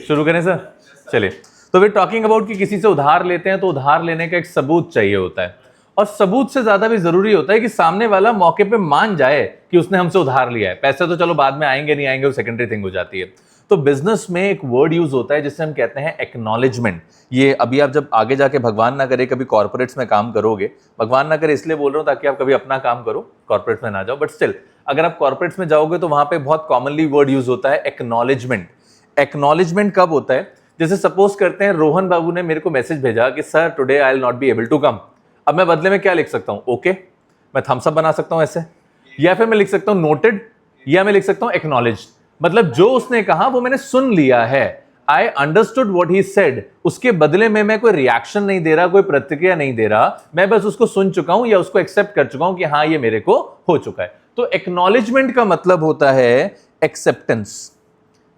शुरू करें सर? चलिए, तो वे टॉकिंग अबाउट कि किसी से उधार लेते हैं तो उधार लेने का एक सबूत चाहिए होता है, और सबूत से ज्यादा भी जरूरी होता है कि सामने वाला मौके पे मान जाए कि उसने हमसे उधार लिया है। पैसे तो चलो बाद में आएंगे नहीं आएंगे, वो सेकेंडरी थिंग हो जाती है। तो बिजनेस में एक वर्ड यूज होता है जिसे हम कहते हैं एक्नॉलेजमेंट। ये अभी आप जब आगे जाके भगवान ना करे कभी कॉर्पोरेट्स में काम करोगे, भगवान ना करे इसलिए बोल रहा हूं ताकि आप कभी अपना काम करो, कॉर्पोरेट्स में ना जाओ, बट स्टिल अगर आप कॉर्पोरेट्स में जाओगे तो वहां पे बहुत कॉमनली वर्ड यूज होता है एक्नॉलेजमेंट। एक्नॉलेजमेंट कब होता है? जैसे सपोज करते हैं रोहन बाबू ने मेरे को मैसेज भेजा कि sir today I will not be able to come. अब मैं बदले में क्या लिख सकता हूं? ओके, मैं थम्स अप बना सकता हूं ऐसे, या फिर मैं लिख सकता हूं नोटेड, या मैं लिख सकता हूं एक्नॉलेज्ड। मतलब जो उसने कहा वो मैंने सुन लिया है, I understood what he said. उसके बदले में मैं कोई रिएक्शन नहीं दे रहा, कोई प्रतिक्रिया नहीं दे रहा, मैं बस उसको सुन चुका हूं या उसको एक्सेप्ट कर चुका हूं कि हाँ ये मेरे को हो चुका है। तो एक्नॉलेजमेंट का मतलब होता है एक्सेप्टेंस।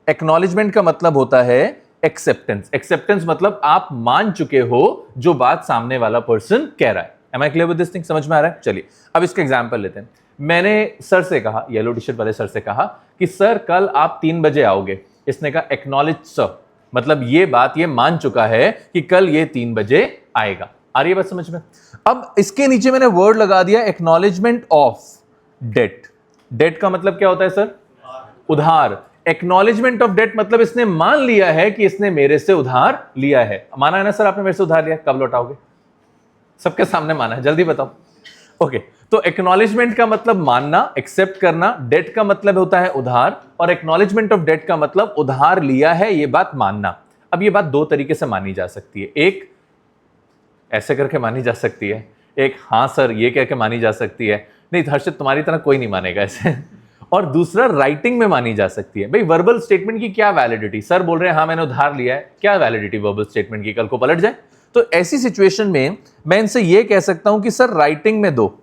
एक्नॉलेजमेंट का मतलब होता है एक्सेप्टेंस। एक्सेप्टेंस मतलब आप मान चुके हो जो बात सामने वाला पर्सन कह रहा है। Am I clear with this thing? समझ में आ रहा है? चलिए अब इसका एग्जांपल लेते हैं। मैंने सर से कहा, येलो टी शर्ट वाले सर से कहा कि सर कल आप 3 बजे आओगे। इसने कहा एक्नॉलेज सर, मतलब ये बात ये मान चुका है कि कल ये 3 बजे आएगा। आ रही है बात समझ में? अब इसके नीचे मैंने वर्ड लगा दिया एक्नॉलेजमेंट ऑफ डेट। डेट का मतलब क्या होता है सर? उधार। एक्नॉलेजमेंट ऑफ डेट मतलब इसने मान लिया है कि इसने मेरे से उधार लिया है। माना है ना सर आपने मेरे से उधार लिया, कब लौटाओगे? सबके सामने माना है, जल्दी बताओ। ओके, तो एक्नॉलेजमेंट का मतलब मानना, एक्सेप्ट करना। डेट का मतलब होता है उधार, और एक्नॉलेजमेंट ऑफ डेट का मतलब उधार लिया है ये बात मानना। अब ये बात 2 तरीके से मानी जा सकती है। एक ऐसे करके मानी जा सकती है, एक हाँ सर ये कह के मानी जा सकती है, नहीं हर्षित तुम्हारी तरह कोई नहीं मानेगा ऐसे। और दूसरा राइटिंग में मानी जा सकती है। भाई वर्बल स्टेटमेंट की क्या वैलिडिटी? सर बोल रहे हैं हाँ मैंने उधार लिया है, क्या वैलिडिटी वर्बल स्टेटमेंट की? कल को पलट जाए। तो ऐसी सिचुएशन में मैं इनसे ये कह सकता हूं कि सर राइटिंग में दो,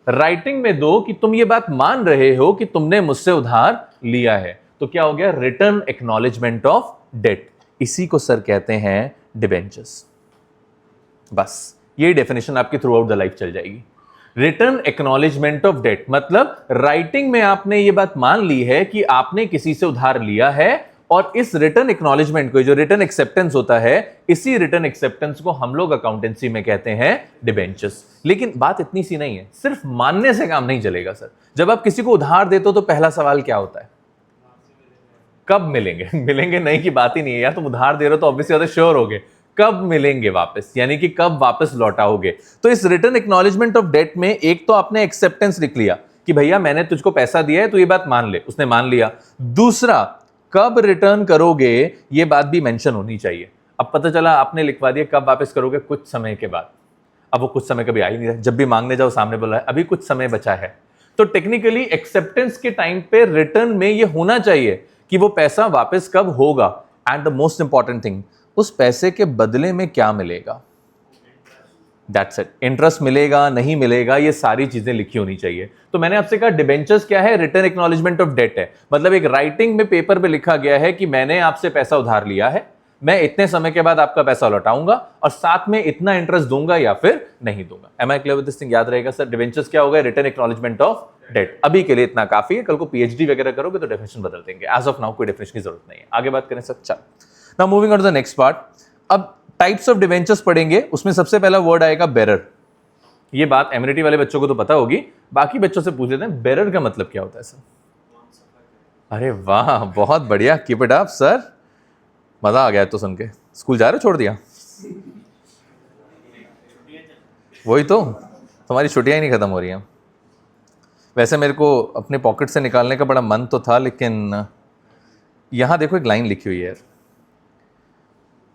राइटिंग में दो कि तुम ये बात मान रहे हो कि तुमने मुझसे उधार लिया है। तो क्या हो गया? Return acknowledgement of debt. इसी को सर कहते हैं डिबेंचर्स। बस ये डेफिनेशन आपकी थ्रू आउट द लाइफ चल जाएगी। रिटर्न एक्नॉलेजमेंट ऑफ डेट मतलब राइटिंग में आपने ये बात मान ली है कि आपने किसी से उधार लिया है, और इस रिटर्न एक्नॉलेजमेंट को, जो रिटर्न एक्सेप्टेंस होता है, इसी रिटर्न एक्सेप्टेंस को हम लोग अकाउंटेंसी में कहते हैं डिबेंचर्स। लेकिन बात इतनी सी नहीं है, सिर्फ मानने से काम नहीं चलेगा सर। जब आप किसी को उधार देते हो तो पहला सवाल क्या होता है? कब मिलेंगे? मिलेंगे नहीं की बात ही नहीं है यार, तुम उधार दे रहे हो तो ऑब्वियसली ज्यादा श्योर हो गए, कब मिलेंगे वापस, यानी कि कब वापस लौटाओगे। तो इस रिटर्न एक्नॉलेजमेंट ऑफ डेट में एक तो आपने एक्सेप्टेंस लिख लिया कि भैया मैंने तुझको पैसा दिया है तो ये बात मान ले, उसने मान लिया। दूसरा, कब रिटर्न करोगे ये बात भी मेंशन होनी चाहिए। अब पता चला आपने लिखवा दिया कब वापस करोगे, कुछ समय के बाद। अब वो कुछ समय कभी आ ही नहीं रहा, जब भी मांगने जाओ सामने बोला है अभी कुछ समय बचा है। तो टेक्निकली एक्सेप्टेंस के टाइम पे रिटर्न में ये होना चाहिए कि वो पैसा वापस कब होगा, and the most important thing, उस पैसे के बदले में क्या मिलेगा। That's it. इंटरेस्ट मिलेगा नहीं मिलेगा, ये सारी चीजें लिखी होनी चाहिए। तो मैंने आपसे कहा डिबेंचर्स क्या है? रिटर्न एक्नॉलेजमेंट ऑफ डेट है। मतलब एक राइटिंग में पेपर पे लिखा गया है कि मैंने आपसे पैसा उधार लिया है, मैं इतने समय के बाद आपका पैसा लौटाऊंगा और साथ में इतना इंटरेस्ट दूंगा या फिर नहीं दूंगा। Am I clear with this thing? याद रहेगा सर, डिबेंचर्स क्या होगा? Return acknowledgement of debt. अभी के लिए इतना काफी है, कल को पीएचडी वगैरह करोगे तो डेफिनेशन बदल देंगे। एज ऑफ नाउ कोई डेफिनेशन की जरूरत नहीं है। आगे बात करें सर। चल now moving on to the next part. अब टाइप्स ऑफ डिबेंचर्स पढ़ेंगे, उसमें सबसे पहला वर्ड आएगा बेरर। ये बात एमिनिटी वाले बच्चों को तो पता होगी, बाकी बच्चों से पूछ लेते हैं बेरर का मतलब क्या होता है सर? अरे वाह, बहुत बढ़िया, कीप इट अप सर, मजा आ गया तो सुन के। स्कूल जा रहे हो, छोड़ दिया? वही तो, तुम्हारी छुट्टियां ही नहीं खत्म हो रही हैं। वैसे मेरे को अपने पॉकेट से निकालने का बड़ा मन तो था, लेकिन यहां देखो एक लाइन लिखी हुई है।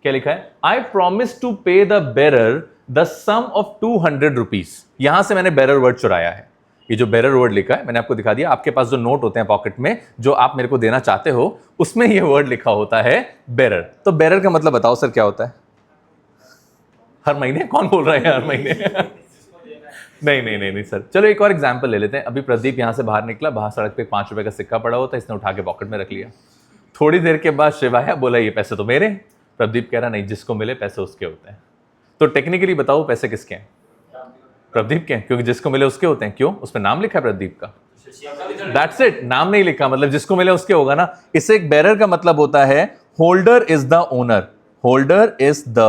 क्या लिखा है? I promise to pay the bearer the sum of 200 rupees. यहां से मैंने बेरर वर्ड चुराया है। ये जो बेरर वर्ड लिखा है मैंने आपको दिखा दिया। आपके पास जो नोट होते हैं पॉकेट में जो आप मेरे को देना चाहते हो, उसमें ये वर्ड लिखा होता है बेरर। तो बेरर का मतलब बताओ सर क्या होता है? हर महीने? कौन बोल रहा है हर महीने? नहीं नहीं नहीं नहीं सर। चलो एक और एग्जाम्पल ले लेते हैं। अभी प्रदीप यहां से बाहर निकला, बाहर सड़क पे 5 रुपए का सिक्का पड़ा होता है, इसने उठा के पॉकेट में रख लिया। थोड़ी देर के बाद शिव आया, बोला ये पैसे तो मेरे। प्रदीप कह रहा नहीं, जिसको मिले पैसे उसके होते हैं। तो टेक्निकली बताओ पैसे किसके हैं? प्रदीप के हैं, क्योंकि जिसको मिले उसके होते हैं। क्यों? उसमें नाम लिखा है प्रदीप का। दैट्स इट, नाम नहीं लिखा, मतलब जिसको मिले उसके होगा ना। इससे एक बेरर का मतलब होता है holder is the owner, holder is the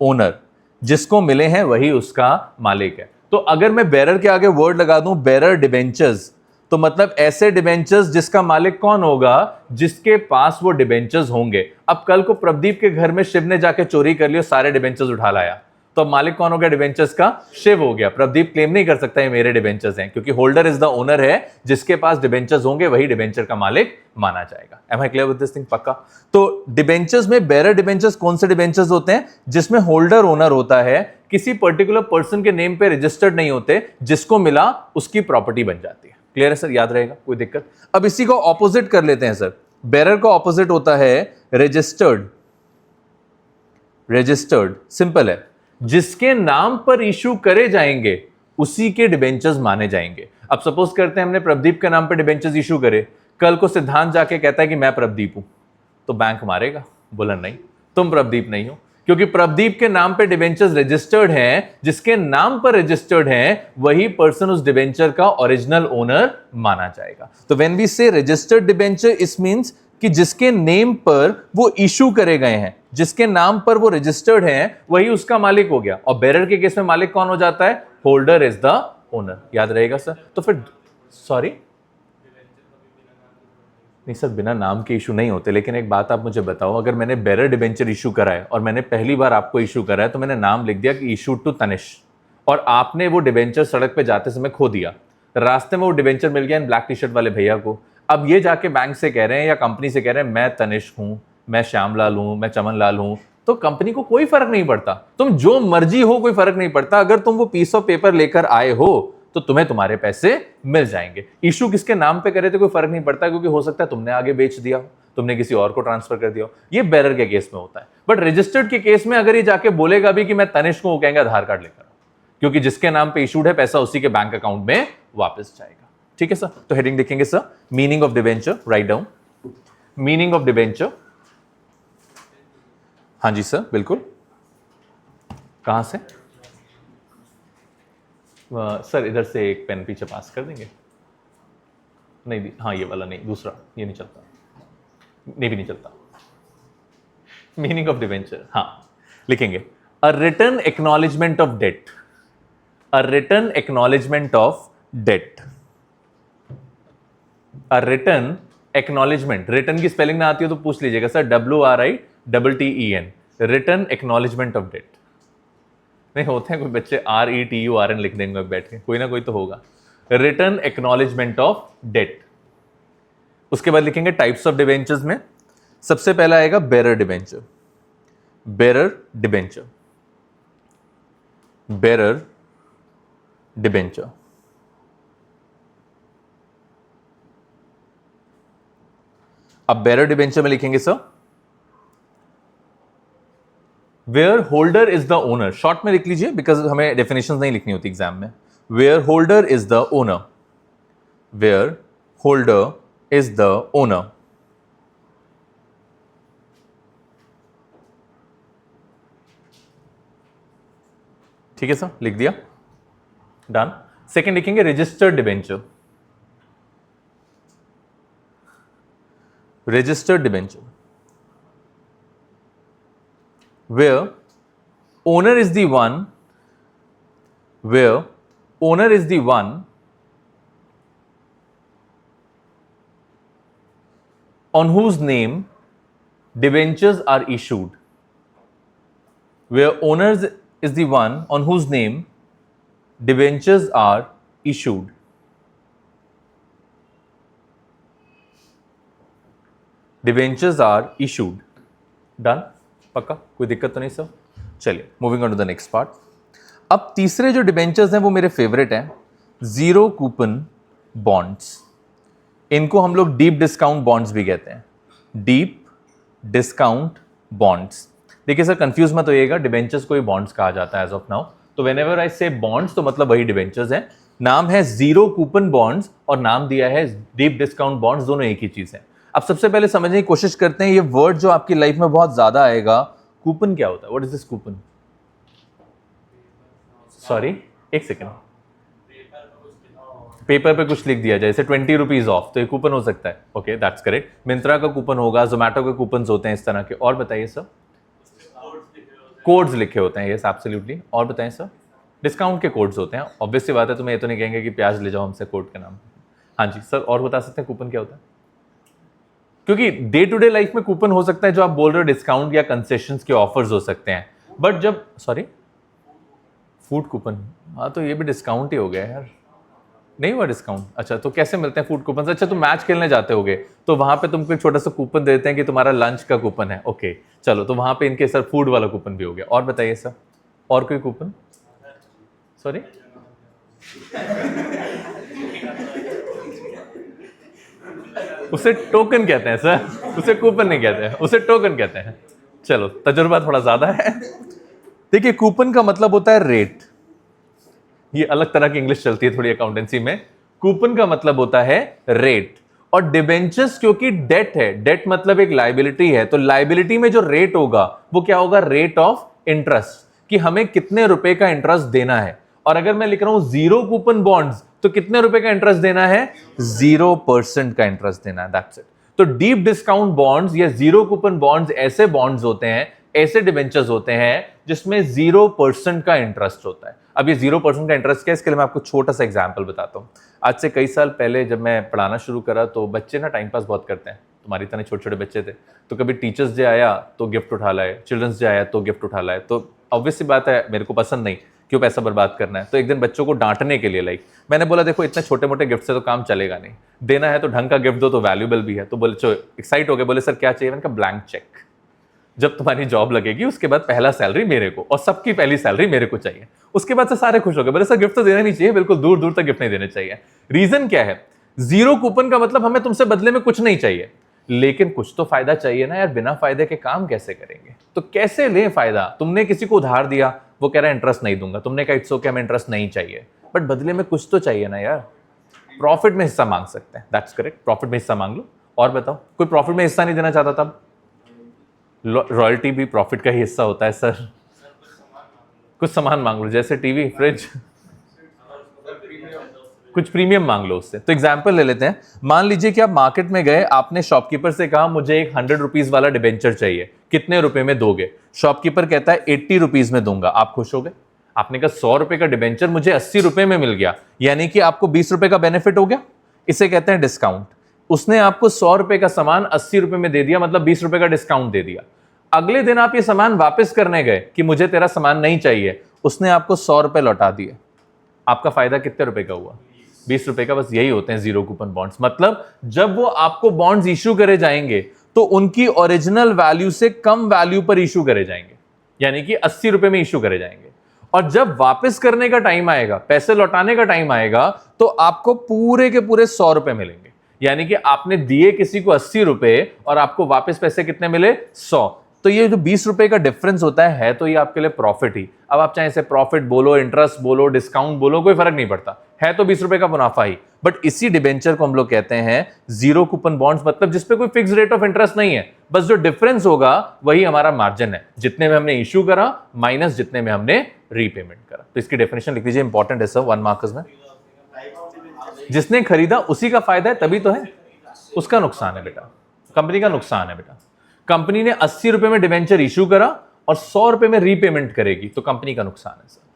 owner, जिसको मिले हैं वही उसका मालिक है। तो अगर मैं बेरर के आगे वर्ड लगा दूं बेरर डिबेंचर्स, तो मतलब ऐसे डिबेंचर्स जिसका मालिक कौन होगा, जिसके पास वो डिबेंचर्स होंगे। अब कल को प्रदीप के घर में शिव ने जाके चोरी कर लिया, सारे डिबेंचर्स उठा लाया, तो मालिक कौन हो गया डिबेंचर्स का? शिव हो गया। प्रदीप क्लेम नहीं कर सकता ये मेरे डिबेंचर्स हैं, क्योंकि होल्डर इज द ओनर है, जिसके पास डिबेंचर्स होंगे वही डिबेंचर का मालिक माना जाएगा। Am I clear with this thing? पक्का? तो डिबेंचर्स में बेरर डिबेंचर्स कौन से डिबेंचर्स होते हैं? जिसमें होल्डर ओनर होता है, किसी पर्टिकुलर पर्सन के नेम पे रजिस्टर्ड नहीं होते, जिसको मिला उसकी प्रॉपर्टी बन जाती है। क्लियर है सर? याद रहेगा, कोई दिक्कत? अब इसी को ऑपोजिट कर लेते हैं सर। बेरर का ऑपोजिट होता है रजिस्टर्ड। रजिस्टर्ड सिंपल है, जिसके नाम पर इशू करे जाएंगे उसी के डिबेंचर्स माने जाएंगे। अब सपोज करते हैं हमने प्रदीप के नाम पर डिबेंचर्स इशू करे, कल को सिद्धांत जाके कहता है कि मैं प्रदीप हूं, तो बैंक मारेगा, बोला नहीं तुम प्रदीप नहीं हो, क्योंकि प्रदीप के नाम पे डिबेंचर्स रजिस्टर्ड हैं, जिसके नाम पर रजिस्टर्ड हैं वही पर्सन उस डिबेंचर का ओरिजिनल ओनर माना जाएगा। तो व्हेन वी से रजिस्टर्ड डिबेंचर, इस मींस कि जिसके नेम पर वो इशू करे गए हैं, जिसके नाम पर वो रजिस्टर्ड हैं, वही उसका मालिक हो गया। और बेरर के केस में मालिक कौन हो जाता है? Holder is the owner. याद रहेगा सर? तो फिर सॉरी नहीं सर, बिना नाम के इशू नहीं होते। लेकिन एक बात आप मुझे बताओ, अगर मैंने बेरर डिबेंचर इशू करा है और मैंने पहली बार आपको इशू करा है, तो मैंने नाम लिख दिया कि इशू टू तनिष, और आपने वो डिबेंचर सड़क पे जाते समय खो दिया, रास्ते में वो डिबेंचर मिल गया इन ब्लैक टी शर्ट वाले भैया को। अब ये जाके बैंक से कह रहे हैं या कंपनी से कह रहे हैं मैं तनिष हूं, मैं श्यामलाल हूं, मैं चमन लाल हूं, तो कंपनी को कोई फर्क नहीं पड़ता, तुम जो मर्जी हो कोई फर्क नहीं पड़ता। अगर तुम वो पीस ऑफ पेपर लेकर आए हो तो तुम्हें तुम्हारे पैसे मिल जाएंगे। इशू किसके नाम पे करे तो कोई फर्क नहीं पड़ता, क्योंकि हो सकता है तुमने आगे बेच दिया हो, तुमने किसी और को ट्रांसफर कर दिया हो। ये बेरर के केस में होता है। बट रजिस्टर्ड के केस में अगर ये जाके बोलेगा भी कि मैं तनिष्क हूं, कहेंगे आधार कार्ड लेकर, क्योंकि जिसके नाम पे इशूड है पैसा उसी के बैंक अकाउंट में वापस जाएगा। ठीक है सर? तो हेडिंग देखेंगे sir, meaning of debenture, write down meaning of debenture. हाँ जी सर, बिल्कुल। कहां से सर? इधर से एक पेन पीछे पास कर देंगे? नहीं, हाँ ये वाला नहीं, दूसरा, ये नहीं चलता, नहीं भी नहीं चलता। मीनिंग ऑफ डिबेंचर, हाँ लिखेंगे, a written acknowledgement of debt, a written acknowledgement of debt, a written acknowledgement. Written की स्पेलिंग ना आती हो तो पूछ लीजिएगा sir, WRITTEN, written acknowledgement of debt. नहीं होते हैं कोई बच्चे RETURN लिख देंगे बैठ के, कोई ना कोई तो होगा। Written acknowledgement of debt. उसके बाद लिखेंगे टाइप्स ऑफ डिबेंचर्स में, सबसे पहला आएगा bearer debenture, bearer debenture, bearer debenture. अब बेरर डिबेंचर में लिखेंगे sir, where holder is the owner, short में लिख लीजिए बिकॉज हमें डेफिनेशंस नहीं लिखनी होती एग्जाम में। Where holder is the owner, where holder is the owner. ठीक है सर, लिख दिया, डन। सेकेंड लिखेंगे registered debenture, registered debenture, where owner is the one, where owner is the one on whose name debentures are issued, where owners is the one on whose name debentures are issued, debentures are issued, done। पक्का? कोई दिक्कत तो नहीं sir? चलिए moving on to the next part. अब तीसरे जो debentures हैं वो मेरे फेवरेट हैं, जीरो कूपन बॉन्ड्स। इनको हम लोग डीप डिस्काउंट बॉन्ड्स भी कहते हैं, डीप डिस्काउंट बॉन्ड्स। देखिए सर कंफ्यूज मत होइएगा, डिबेंचर्स को ही बॉन्ड्स कहा जाता है एज ऑफ नाउ। तो व्हेनेवर आई से बॉन्ड्स तो मतलब वही डिबेंचर्स हैं। नाम है जीरो कूपन बॉन्ड्स और नाम दिया है डीप डिस्काउंट बॉन्ड्स, दोनों एक ही चीज है। अब सबसे पहले समझने की कोशिश करते हैं, ये वर्ड जो आपकी लाइफ में बहुत ज्यादा आएगा, कूपन क्या होता है? What is this coupon? Sorry एक सेकेंड, पेपर पे कुछ लिख दिया जाए, जैसे 20 रुपीज ऑफ, तो ये कूपन हो सकता है। Okay, that's correct. मिंत्रा का कूपन होगा, जोमेटो के कूपन होते हैं इस तरह के। और बताइए सर। कोड्स लिखे होते हैं, यस एब्सोल्युटली। और बताएं सर। डिस्काउंट के कोड्स होते हैं, ऑब्वियस सी बात है, तुम्हें ये तो नहीं कहेंगे कि प्याज ले जाओ हमसे कोड के नाम। हाँ जी सर, और बता सकते हैं कूपन क्या होता है? क्योंकि डे टू डे लाइफ में कूपन हो सकता है जो आप बोल रहे हो, डिस्काउंट या कंसेशंस के ऑफर्स हो सकते हैं, बट जब सॉरी फूड कूपन, हाँ तो ये भी डिस्काउंट ही हो गया यार, नहीं हुआ डिस्काउंट। अच्छा तो कैसे मिलते हैं फूड कूपन? अच्छा तुम मैच खेलने जाते होगे तो वहां पे तुमको एक छोटा सा कूपन देते हैं कि तुम्हारा लंच का कूपन है। ओके चलो, तो वहां पे इनके सर फूड वाला कूपन भी हो गया। और बताइए सर, और कोई कूपन? सॉरी उसे टोकन कहते हैं सर, उसे कूपन नहीं कहते हैं, उसे टोकन कहते हैं। चलो तजुर्बा थोड़ा ज्यादा है। देखिए कूपन का मतलब होता है रेट, ये अलग तरह की इंग्लिश चलती है थोड़ी अकाउंटेंसी में। कूपन का मतलब होता है रेट, और डिबेंचर्स क्योंकि डेट है, डेट मतलब एक लायबिलिटी है, तो लायबिलिटी में जो रेट होगा वो क्या होगा? रेट ऑफ इंटरेस्ट, कि हमें कितने रुपए का इंटरेस्ट देना है। और अगर मैं लिख रहा हूं जीरो कूपन बॉन्ड्स, तो कितने रुपए का इंटरेस्ट देना है? 0% का इंटरेस्ट देना है, दैट्स इट। तो डीप डिस्काउंट बॉन्ड्स या जीरो कूपन बॉन्ड्स ऐसे बॉन्ड्स होते हैं, ऐसे डिबेंचर्स होते हैं जिसमें 0% का इंटरेस्ट होता है। अब ये 0% का इंटरेस्ट क्या है, इसके लिए मैं आपको छोटा सा एग्जांपल बताता हूँ। आज से कई साल पहले जब मैं पढ़ाना शुरू करा तो बच्चे ना टाइम पास बहुत करते हैं, तुम्हारी तरह छोटे छोटे बच्चे थे, तो कभी टीचर्स डे आया तो गिफ्ट उठा लाए, चिल्ड्रंस डे आया तो गिफ्ट उठा लाए। तो ऑब्वियस सी बात है मेरे को पसंद नहीं, क्यों पैसा बर्बाद करना है। तो एक दिन बच्चों को डांटने के लिए मैंने बोला देखो इतने छोटे मोटे गिफ्ट से तो काम चलेगा नहीं, देना है तो ढंग का गिफ्ट दो, तो वैल्यूबल भी है। तो बोले एक्साइट हो गए, बोले सर क्या चाहिए? मैंने कहा ब्लैंक चेक, जब तुम्हारी जॉब लगेगी उसके बाद पहला सैलरी मेरे को, और सबकी पहली सैलरी मेरे को चाहिए। उसके बाद से सारे खुश हो गए, बोले सर गिफ्ट तो देना नहीं चाहिए, बिल्कुल दूर दूर तक गिफ्ट नहीं देने चाहिए। रीजन क्या है? जीरो कूपन का मतलब हमें तुमसे बदले में कुछ नहीं चाहिए, लेकिन कुछ तो फायदा चाहिए ना यार, बिना फायदे के काम कैसे करेंगे? तो कैसे ले फायदा? तुमने किसी को उधार दिया, वो कह रहा है इंटरेस्ट नहीं दूंगा, तुमने कहा इट्स ओके हमें इंटरेस्ट नहीं चाहिए, बट बदले में कुछ तो चाहिए ना यार। प्रॉफिट में हिस्सा मांग सकते हैं, दैट्स करेक्ट, प्रॉफिट में हिस्सा मांग लो। और बताओ, कोई प्रॉफिट में हिस्सा नहीं देना चाहता तब? रॉयल्टी भी प्रॉफिट का ही हिस्सा होता है सर। कुछ सामान मांग लो, जैसे टीवी, फ्रिज, कुछ प्रीमियम मांग लो उससे। तो एग्जाम्पल ले लेते हैं, मान लीजिए कि आप मार्केट में गए, आपने शॉपकीपर से कहा मुझे एक 100 रुपीज वाला डिबेंचर चाहिए, कितने रुपए में दोगे? शॉपकीपर कहता है 80 रुपीज में दूंगा, आप खुश हो गए। आपने कहा 100 रुपए का डिबेंचर मुझे 80 रुपए में मिल गया, यानी कि आपको 20 रुपए का बेनिफिट हो गया, इसे कहते हैं डिस्काउंट। उसने आपको 100 रुपए का सामान 80 रुपए में दे दिया, मतलब 20 रुपए का डिस्काउंट दे दिया। अगले दिन आप ये सामान वापस करने गए कि मुझे तेरा सामान नहीं चाहिए, उसने आपको 100 रुपए लौटा दिए, आपका फायदा कितने रुपए का हुआ? 20 रुपए का। बस यही होते हैं जीरो कूपन बॉन्ड्स। मतलब जब वो आपको बॉन्ड्स इशू करे जाएंगे तो उनकी ओरिजिनल वैल्यू से कम वैल्यू पर इशू करे जाएंगे, यानी कि 80 रुपए में इशू करे जाएंगे। और जब वापस करने का टाइम आएगा, पैसे लौटाने का टाइम आएगा, तो आपको पूरे के पूरे 100 रुपए मिलेंगे, यानी कि आपने दिए किसी को 80 रुपए और आपको वापस पैसे कितने मिले? 100। तो ये जो 20 रुपए का डिफरेंस होता है तो ये आपके लिए प्रॉफिट ही। अब आप चाहे इसे प्रॉफिट बोलो, इंटरेस्ट बोलो, डिस्काउंट बोलो, कोई फर्क नहीं पड़ता, है तो 20 रुपए का मुनाफा ही। बट इसी डिबेंचर को हम लोग कहते हैं जीरो कूपन बॉन्ड्स, मतलब जिसपे कोई फिक्स रेट ऑफ इंटरेस्ट नहीं है, बस जो डिफरेंस होगा वही हमारा मार्जिन है, जितने में हमने इश्यू करा माइनस जितने में हमने रीपेमेंट करा। तो इसकी डेफिनेशन लिख लीजिए, इंपॉर्टेंट है सर, 1 मार्क्स में। जिसने खरीदा उसी का फायदा है, तभी तो है, उसका नुकसान है बेटा, कंपनी का नुकसान है बेटा। कंपनी ने 80 रुपए में डिबेंचर इशू करा और 100 रुपए में रीपेमेंट करेगी, तो कंपनी का नुकसान है सर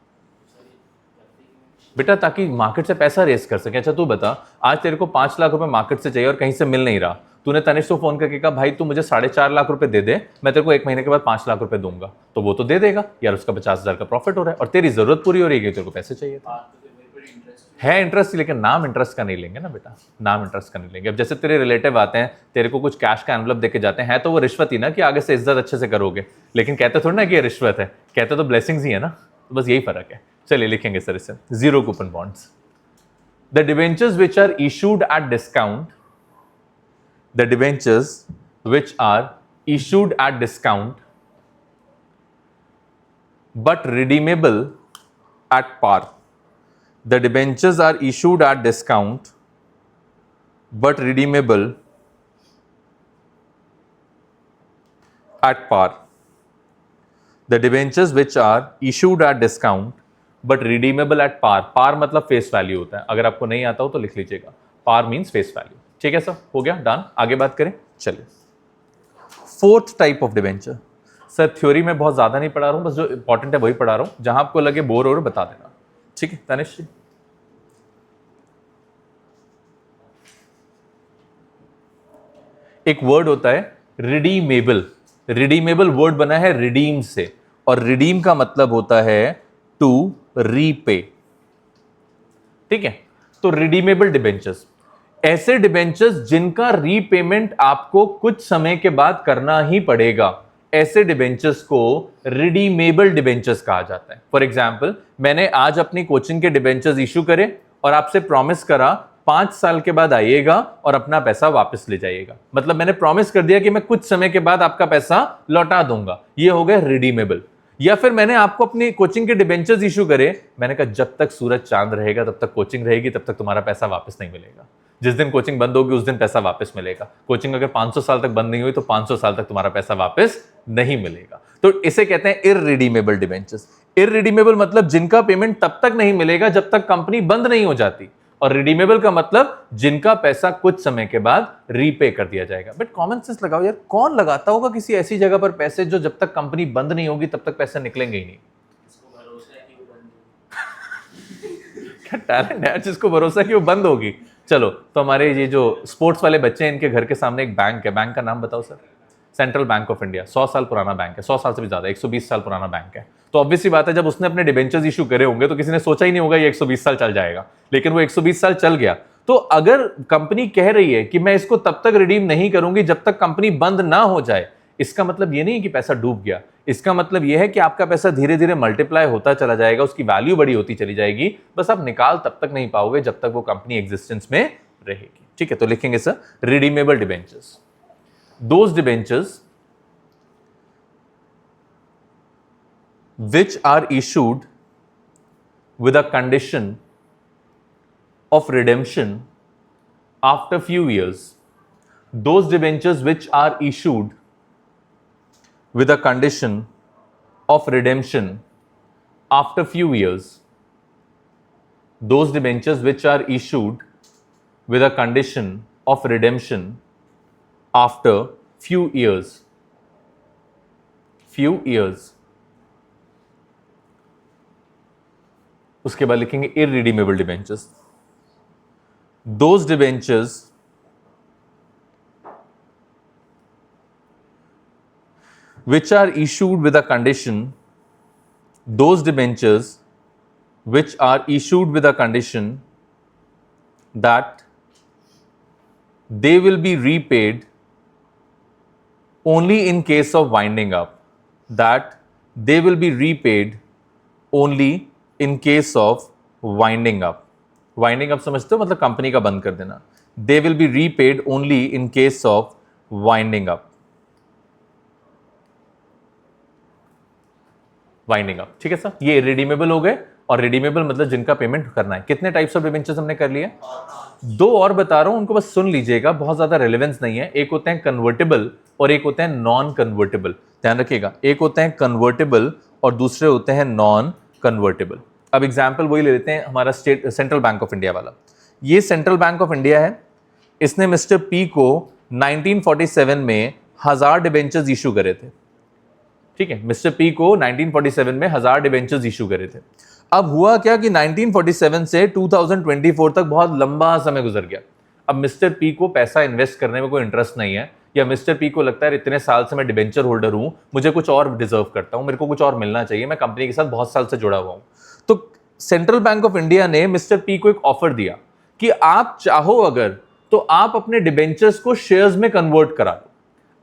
बेटा, ताकि मार्केट से पैसा रेस कर सके। अच्छा तू बता, आज तेरे को 5 लाख रुपए मार्केट से चाहिए और कहीं से मिल नहीं रहा, तूने तनिष्क को फोन करके कहा भाई तू मुझे 4.5 लाख रुपए दे दे, मैं तेरे को 1 महीने के बाद 5 लाख रुपए दूंगा, तो वो तो दे देगा यार, उसका 50,000 का प्रॉफिट हो रहा है और तेरी जरूरत पूरी हो रही है, तेरे को पैसे चाहिए है इंटरेस्ट, लेकिन नाम इंटरेस्ट का नहीं लेंगे ना बेटा, नाम इंटरेस्ट का नहीं लेंगे। अब जैसे तेरे रिलेटिव आते हैं, तेरे को कुछ कैश का एनवलप देके जाते हैं, तो वो रिश्वत ही ना कि आगे से इज्जत अच्छे से करोगे, लेकिन कहते थोड़ी ना कि ये रिश्वत है, कहते तो ब्लेसिंग्स ही है ना, तो बस यही फर्क है। चलिए लिखेंगे सर इसे, zero coupon bonds, the debentures which are issued at discount, the debentures which are issued at discount but redeemable at par. The debentures are issued at discount but redeemable at par. The debentures which are issued at discount but redeemable at par. Par मतलब face value होता है, अगर आपको नहीं आता हो तो लिख लीजिएगा, पार मीन्स फेस वैल्यू। ठीक है सर, हो गया, डन। आगे बात करें, चलिए। Fourth type of debenture, sir theory में बहुत ज्यादा नहीं पढ़ा रहा हूं, बस जो इंपॉर्टेंट है वही पढ़ा रहा हूं, जहां आपको लगे बोर हो बता देना। ठीक है तनिष जी। एक वर्ड होता है रिडीमेबल। रिडीमेबल वर्ड बना है रिडीम से, और रिडीम का मतलब होता है टू रीपे। ठीक है, तो रिडीमेबल डिबेंचर्स, ऐसे डिबेंचर्स जिनका रीपेमेंट आपको कुछ समय के बाद करना ही पड़ेगा, ऐसे डिबेंचर्स को रिडीमेबल डिबेंचर्स कहा जाता है। फॉर एग्जाम्पल, मैंने आज अपनी कोचिंग के डिबेंचर्स इशू करे और आपसे प्रॉमिस करा 5 साल के बाद आइएगा और अपना पैसा वापस ले जाइएगा। मतलब मैंने प्रॉमिस कर दिया कि मैं कुछ समय के बाद आपका पैसा लौटा दूंगा, ये हो गया रिडीमेबल। या फिर मैंने आपको अपनी कोचिंग के डिबेंचर्स इशू करे, मैंने कहा जब तक सूरज चांद रहेगा तब तक कोचिंग रहेगी, तब तक तुम्हारा पैसा वापस नहीं मिलेगा। जिस दिन कोचिंग बंद होगी उस दिन पैसा वापस मिलेगा। कोचिंग अगर 500 साल तक बंद नहीं हुई तो 500 साल तक तुम्हारा पैसा वापस नहीं मिलेगा। तो इसे कहते हैं इररिडीमेबल डिबेंचर्स। इररिडीमेबल मतलब जिनका पेमेंट तब तक नहीं मिलेगा जब तक कंपनी बंद नहीं हो जाती, और रिडीमेबल का मतलब जिनका पैसा कुछ समय के बाद रीपे कर दिया जाएगा। बट कॉमन सेंस लगाओ यार, कौन लगाता होगा किसी ऐसी जगह पर पैसे जो जब तक कंपनी बंद नहीं होगी तब तक पैसे निकलेंगे ही नहीं? क्या टैलेंट है जिसको भरोसा कि वो बंद होगी। चलो, तो हमारे ये जो स्पोर्ट्स वाले बच्चे हैं, इनके घर के सामने एक बैंक है, बैंक का नाम बताओ sir. Central bank of India, 100 साल पुराना बैंक है, 100 साल से भी ज्यादा, 120 साल पुराना बैंक है। तो ऑब्वियसली बात है, जब उसने अपने डिबेंचर्स इशू करे होंगे तो किसी ने सोचा ही नहीं होगा ये 120 साल चल जाएगा, लेकिन वो 120 साल चल गया। तो अगर कंपनी कह रही है कि मैं इसको तब तक रिडीम नहीं करूंगी जब तक कंपनी बंद ना हो जाए, इसका मतलब ये नहीं है कि पैसा डूब गया। इसका मतलब यह है कि आपका पैसा धीरे धीरे मल्टीप्लाई होता चला जाएगा, उसकी वैल्यू बड़ी होती चली जाएगी, बस आप निकाल तब तक नहीं पाओगे जब तक वो कंपनी एग्जिस्टेंस में रहेगी। ठीक है, तो लिखेंगे sir redeemable debentures, those debentures which are issued with a condition of redemption after few years. Those debentures which are issued with a condition of redemption after few years. Those debentures which are issued with a condition of redemption after few years. Few years. उसके बाद लिखेंगे irredeemable debentures, those debentures which are issued with a condition, those debentures which are issued with a condition that they will be repaid only in case of winding up, that they will be repaid only in case of winding up. Winding up समझते हो, मतलब company का बंद कर देना। They will be repaid only in case of winding up. Winding up, ठीक है sir. ये रिडीमेबल हो गए, और रिडीमेबल मतलब जिनका पेमेंट करना है। कितने टाइप्स ऑफ डिबेंचर्स हमने कर लिए? 2 और बता रहा हूं, उनको बस सुन लीजिएगा, बहुत ज्यादा रेलेवेंस नहीं है। एक होते हैं कन्वर्टेबल और एक होते हैं नॉन कन्वर्टेबल, ध्यान रखिएगा। एक होते हैं कन्वर्टेबल और दूसरे होते हैं नॉन कन्वर्टेबल। अब एग्जाम्पल वही ले लेते हैं, हमारा सेंट्रल बैंक ऑफ इंडिया वाला। ये सेंट्रल बैंक ऑफ इंडिया है, इसने मिस्टर पी को 1947 में 1000 डिबेंचर्स इशू करे थे। ठीक है, मिस्टर पी को 1947 में 1000 डिबेंचर्स इशू करे थे। अब हुआ क्या कि 1947 से 2024 तक बहुत लंबा समय गुजर गया। अब मिस्टर पी को पैसा इन्वेस्ट करने में कोई इंटरेस्ट नहीं है, या मिस्टर पी को लगता है इतने साल से मैं डिबेंचर होल्डर हूं, मुझे कुछ और डिजर्व करता हूं, मेरे को कुछ और मिलना चाहिए, मैं कंपनी के साथ बहुत साल से जुड़ा हुआ हूं। तो सेंट्रल बैंक ऑफ इंडिया ने मिस्टर पी को एक ऑफर दिया कि आप चाहो अगर तो आप अपने डिबेंचर्स को शेयर्स में कन्वर्ट करा लो।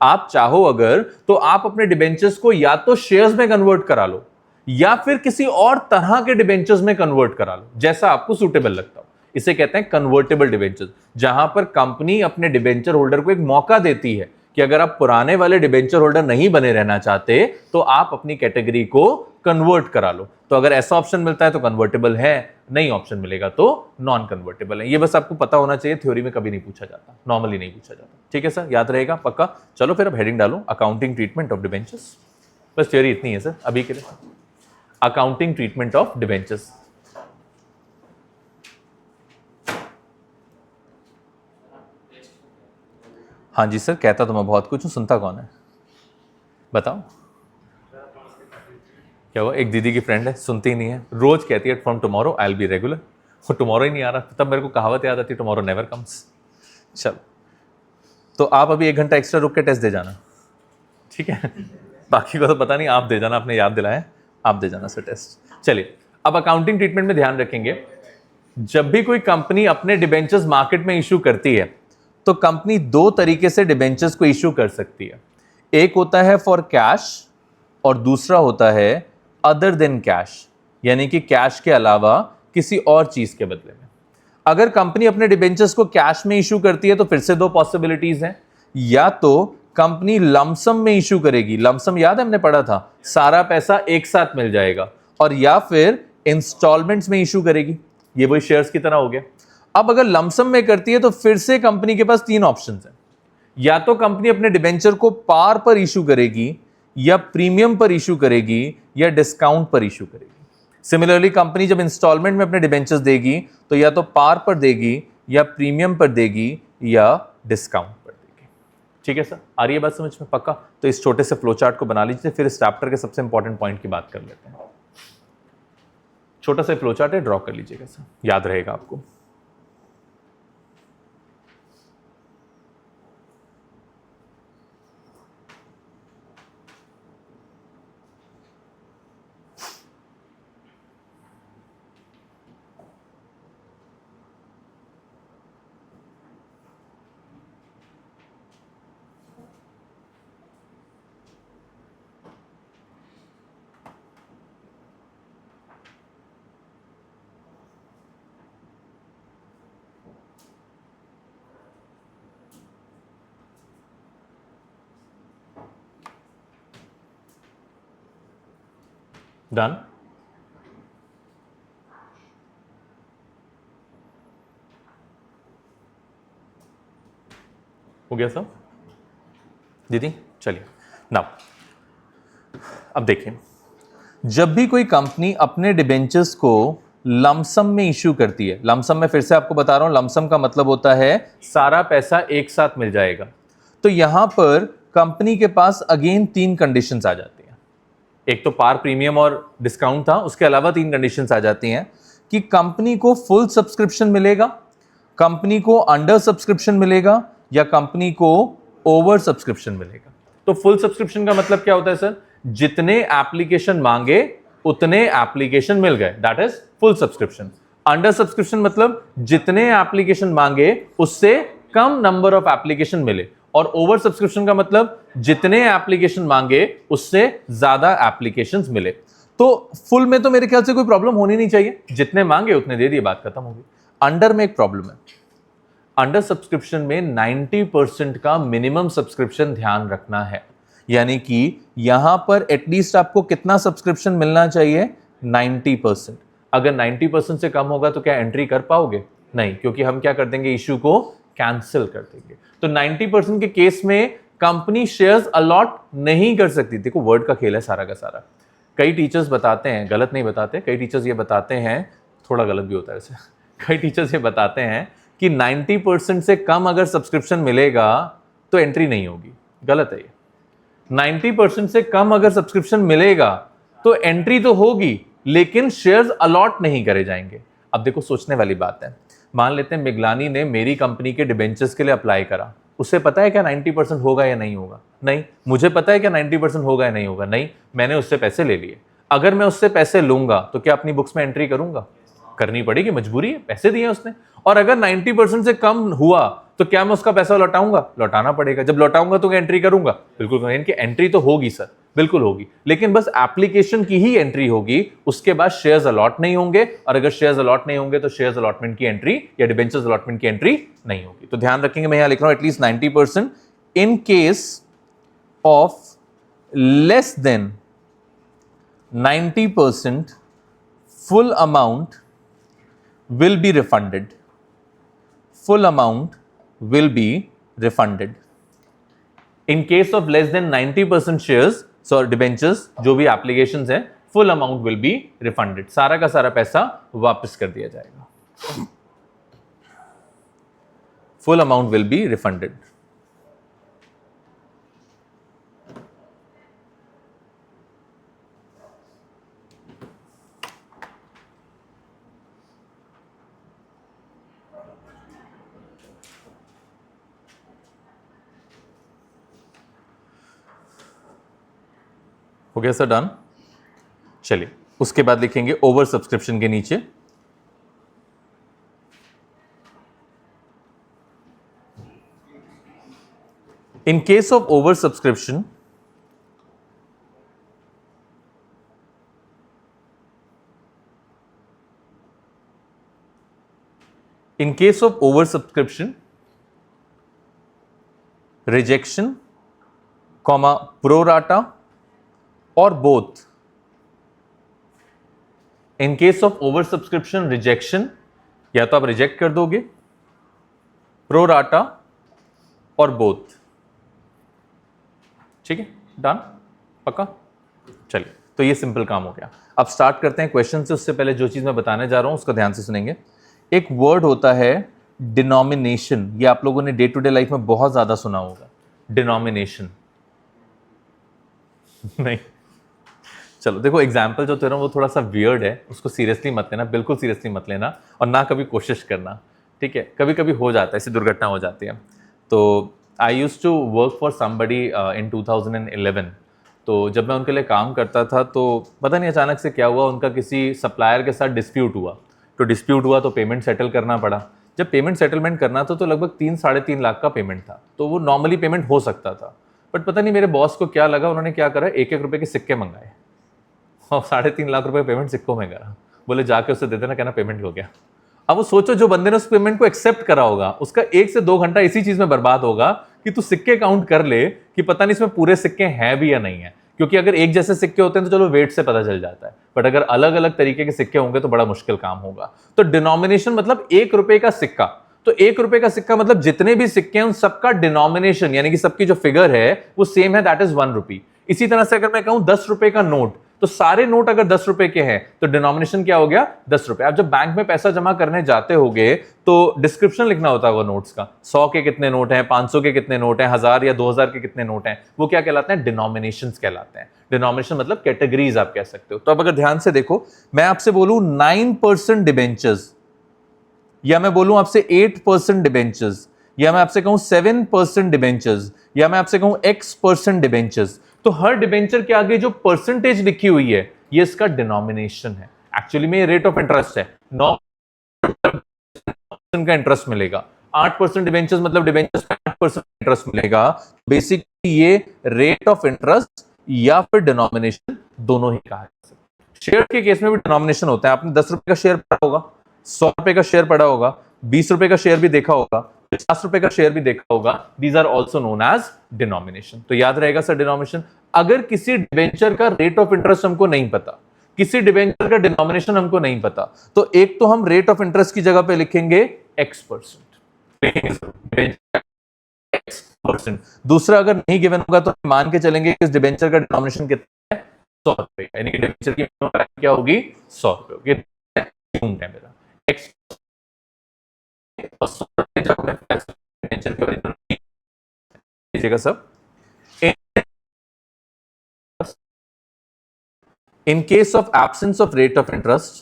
आप चाहो अगर तो आप अपने डिबेंचर्स को या तो शेयर्स में कन्वर्ट करा लो या फिर किसी और तरह के डिबेंचर्स में कन्वर्ट करा लो, जैसा आपको सूटेबल लगता हो। इसे कहते हैं कन्वर्टेबल डिबेंचर्स, जहां पर कंपनी अपने डिबेंचर होल्डर को एक मौका देती है कि अगर आप पुराने वाले डिबेंचर होल्डर नहीं बने रहना चाहते तो आप अपनी कैटेगरी को कन्वर्ट करा लो। तो अगर ऐसा ऑप्शन मिलता है तो कन्वर्टेबल है, नहीं ऑप्शन मिलेगा तो नॉन कन्वर्टेबल है। ये बस आपको पता होना चाहिए, थ्योरी में कभी नहीं पूछा जाता, नॉर्मली नहीं पूछा जाता। ठीक है सर, याद रहेगा पक्का। चलो फिर अब हेडिंग डालो, अकाउंटिंग ट्रीटमेंट ऑफ डिबेंचर्स। बस थ्योरी इतनी है सर अभी के लिए। Accounting treatment of debentures. हाँ जी सर, कहता तो मैं बहुत कुछ हूं, सुनता कौन है बताओ। क्या हुआ? एक दीदी की फ्रेंड है, सुनती ही नहीं है, रोज कहती है from tomorrow I will be regular. वो टुमारो ही नहीं आ रहा, तब मेरे को कहावत याद आती है, टुमारो नेवर कम्स। चल, तो आप अभी 1 घंटा एक्स्ट्रा रुक के टेस्ट दे जाना, ठीक है? बाकी को तो पता नहीं, आप दे जाना, आपने याद दिलाया, आप दे जाना सर टेस्ट। चलिए, अब अकाउंटिंग ट्रीटमेंट में ध्यान रखेंगे, जब भी कोई कंपनी अपने डिबेंचर्स मार्केट में इशू करती है तो कंपनी 2 तरीके से डिबेंचर्स को इशू कर सकती है। एक होता है फॉर कैश और दूसरा होता है अदर देन कैश, यानी कि कैश के अलावा किसी और चीज के बदले में। अगर कंपनी अपने डिबेंचर्स को कैश में इशू करती है तो फिर से 2 पॉसिबिलिटीज हैं, या तो कंपनी लमसम में इशू करेगी, लमसम याद है हमने पढ़ा था, सारा पैसा एक साथ मिल जाएगा, और या फिर इंस्टॉलमेंट्स में इशू करेगी, ये वही शेयर्स की तरह हो गया। अब अगर लमसम में करती है तो फिर से कंपनी के पास 3 ऑप्शंस हैं, या तो कंपनी अपने डिबेंचर को पार पर इशू करेगी, या प्रीमियम पर इशू करेगी, या डिस्काउंट पर इशू करेगी। सिमिलरली कंपनी जब इंस्टॉलमेंट में अपने डिबेंचर्स देगी तो या तो पार पर देगी, या प्रीमियम पर देगी, या डिस्काउंट पर देगी। ठीक है सर, आ रही है बात समझ में? पक्का? तो इस छोटे से फ्लो चार्ट को बना लीजिए, फिर इस चैप्टर के सबसे इंपॉर्टेंट पॉइंट की बात कर लेते हैं। छोटा सा फ्लो चार्ट है, ड्रॉ कर लीजिएगा सर, याद रहेगा आपको। डन? हो गया सब दीदी? चलिए नाउ अब देखिए, जब भी कोई कंपनी अपने डिबेंचर्स को लमसम में इश्यू करती है, लमसम में फिर से आपको बता रहा हूं, लमसम का मतलब होता है सारा पैसा एक साथ मिल जाएगा, तो यहां पर कंपनी के पास अगेन 3 कंडीशंस आ जाती हैं। एक तो पार, प्रीमियम और डिस्काउंट था, उसके अलावा 3 कंडीशंस आ जाती हैं कि कंपनी को फुल सब्सक्रिप्शन मिलेगा, कंपनी को अंडर सब्सक्रिप्शन मिलेगा, या कंपनी को ओवर सब्सक्रिप्शन मिलेगा। तो फुल सब्सक्रिप्शन का मतलब क्या होता है सर? जितने एप्लीकेशन मांगे उतने एप्लीकेशन मिल गए, that is full subscription. Under subscription मतलब जितने एप्लीकेशन मांगे उससे कम नंबर ऑफ एप्लीकेशन मिले, और ओवर सब्सक्रिप्शन का मतलब जितने एप्लीकेशन मांगे उससे ज्यादा एप्लीकेशंस मिले। तो फुल में तो मेरे ख्याल से कोई प्रॉब्लम होनी नहीं चाहिए, जितने मांगे उतने दे दिए, बात खत्म होगी। अंडर में एक प्रॉब्लम है, अंडर सब्सक्रिप्शन में 90% का मिनिमम सब्सक्रिप्शन ध्यान रखना है, यानी कि यहां पर एटलीस्ट आपको कितना सब्सक्रिप्शन मिलना चाहिए? 90%। अगर 90% से कम होगा तो क्या एंट्री कर पाओगे? नहीं, क्योंकि हम क्या कर देंगे, इश्यू को कैंसिल कर देंगे। तो 90% के केस में कंपनी शेयर्स अलॉट नहीं कर सकती। देखो वर्ड का खेल है सारा का सारा। कई टीचर्स बताते हैं, गलत नहीं बताते, कई टीचर्स ये बताते हैं, थोड़ा गलत भी होता है वैसे, कई टीचर्स ये बताते हैं कि 90% से कम अगर सब्सक्रिप्शन मिलेगा तो एंट्री नहीं होगी। गलत है ये। 90% से कम अगर सब्सक्रिप्शन मिलेगा तो एंट्री तो होगी, लेकिन शेयर्स अलॉट नहीं करे जाएंगे। अब देखो सोचने वाली बात है, मान लेते हैं मिगलानी ने मेरी कंपनी के डिबेंचर्स के लिए अप्लाई करा, उसे पता है क्या 90% होगा या नहीं होगा? नहीं। मुझे पता है क्या 90% होगा या नहीं होगा? नहीं। मैंने उससे पैसे ले लिए, अगर मैं उससे पैसे लूंगा तो क्या अपनी बुक्स में एंट्री करूंगा? करनी पड़ेगी, मजबूरी है, पैसे दिए उसने। और अगर 90% से कम हुआ तो क्या मैं उसका पैसा लौटाऊंगा? लौटाना पड़ेगा। जब लौटाऊंगा तो एंट्री करूंगा? बिल्कुल। इनकी एंट्री तो होगी सर, बिल्कुल होगी, लेकिन बस एप्लीकेशन की ही एंट्री होगी, उसके बाद शेयर्स अलॉट नहीं होंगे, और अगर शेयर्स अलॉट नहीं होंगे तो शेयर्स अलॉटमेंट की एंट्री या डिबेंचर्स अलॉटमेंट की एंट्री नहीं होगी। तो ध्यान रखेंगे, मैं यहां लिख रहा हूं at least 90%। In case of less than 90%, full amount will be refunded. Full amount will be refunded. In case of less than 90% shares, so debentures, जो भी applications हैं, full amount will be refunded, सारा का सारा पैसा वापस कर दिया जाएगा, full amount will be refunded. हो गया सर, डन। चलिए उसके बाद लिखेंगे ओवर सब्सक्रिप्शन के नीचे in case of over subscription in case of oversubscription, rejection, comma pro rata or both. In case of oversubscription, rejection, या तो आप रिजेक्ट कर दोगे, प्रो राटा और बोथ। ठीक है, डन, पक्का। चलिए तो ये सिंपल काम हो गया। अब स्टार्ट करते हैं क्वेश्चन से। उससे पहले जो चीज मैं बताने जा रहा हूं उसको ध्यान से सुनेंगे। एक वर्ड होता है डिनोमिनेशन, ये आप लोगों ने डे टू डे लाइफ में बहुत ज्यादा सुना होगा, डिनोमिनेशन। नहीं, चलो देखो एग्जाम्पल जो दे रहा हूं वो थोड़ा सा वियर्ड है, उसको सीरियसली मत लेना, बिल्कुल सीरियसली मत लेना, और ना कभी कोशिश करना, ठीक है। कभी कभी हो जाता है, ऐसी दुर्घटना हो जाती है। तो I used to work for somebody in 2011। तो जब मैं उनके लिए काम करता था तो पता नहीं अचानक से क्या हुआ, उनका किसी सप्लायर के साथ डिस्प्यूट हुआ। तो डिस्प्यूट हुआ तो पेमेंट सेटल करना पड़ा। जब पेमेंट सेटलमेंट करना था तो लगभग 3-3.5 लाख का पेमेंट था, तो वो नॉर्मली पेमेंट हो सकता था। बट पता नहीं मेरे बॉस को क्या लगा, उन्होंने क्या करा, 1-1 रुपए के सिक्के मंगाए और 3.5 लाख रुपए पेमेंट सिक्कों में करा। बोले जाके उससे दे देना, कहना पेमेंट हो गया। अब वो सोचो जो बंदे ने उस पेमेंट को एक्सेप्ट करा होगा, उसका 1 से 2 घंटा इसी चीज में बर्बाद होगा कि तू सिक्के काउंट कर ले कि पता नहीं इसमें पूरे सिक्के हैं भी या नहीं है। क्योंकि अगर एक जैसे सिक्के होते हैं तो चलो वेट से पता चल जाता है, बट अगर अलग अलग तरीके के सिक्के होंगे तो बड़ा मुश्किल काम होगा। तो डिनोमिनेशन मतलब 1 रुपए का सिक्का, तो 1 रुपए का सिक्का मतलब जितने भी सिक्के हैं उन सबका डिनोमिनेशन यानी कि सबकी जो फिगर है वो सेम है, दैट इज 1 रुपी। इसी तरह से अगर मैं कहूं 10 रुपए का नोट, तो सारे नोट अगर 10 रुपए के हैं तो डिनोमिनेशन क्या हो गया, 10 रुपए। आप जब बैंक में पैसा जमा करने जाते होगे तो डिस्क्रिप्शन लिखना होता होगा नोट्स का, 100 के कितने नोट हैं, 500 के कितने नोट हैं, 1000 या 2000 के कितने नोट हैं, वो क्या कहलाते हैं, डिनोमिनेशंस कहलाते हैं। डिनोमिनेशन मतलब कैटेगरीज आप कह सकते हो। तो अब अगर ध्यान से देखो, मैं आपसे बोलूं 9% डिबेंचर्स, या मैं बोलूं आपसे 8% डिबेंचर्स, या मैं आपसे कहूं 7% डिबेंचर्स, या मैं आपसे कहूं X% डिबेंचर्स, तो हर डिबेंचर के आगे जो परसेंटेज लिखी हुई है ये इसका डिनोमिनेशन है। एक्चुअली में ये रेट ऑफ इंटरेस्ट है, 9% का इंटरेस्ट मिलेगा, 8% डिबेंचर्स मतलब डिबेंचर्स का 8% इंटरेस्ट मिलेगा। बेसिकली ये रेट ऑफ इंटरेस्ट या फिर डिनोमिनेशन दोनों ही कहा जा सकता है। शेयर के केस में भी डिनोमिनेशन होता है। आपने 10 रुपए का शेयर पढ़ा होगा, 100 रुपए का शेयर पढ़ा होगा, 20 रुपए का शेयर भी देखा होगा, 50 रुपए का शेयर भी देखा होगा। These are also known as denomination. तो याद रहेगा सर डिनोमिनेशन। अगर किसी डिबेंचर का रेट ऑफ इंटरेस्ट हमको नहीं पता, किसी डिबेंचर का डिनोमिनेशन हमको नहीं पता, तो एक तो हम रेट ऑफ इंटरेस्ट की जगह पे लिखेंगे X%। दूसरा अगर नहीं गिवन होगा तो मान के चलेंगे कि इस डिबेंचर का डिनोमिनेशन कितना है, 100 रुपए, यानी कि डिबेंचर की क्या होगी, 100 रुपए होगी। मेरा X सब। In case of absence of rate of interest,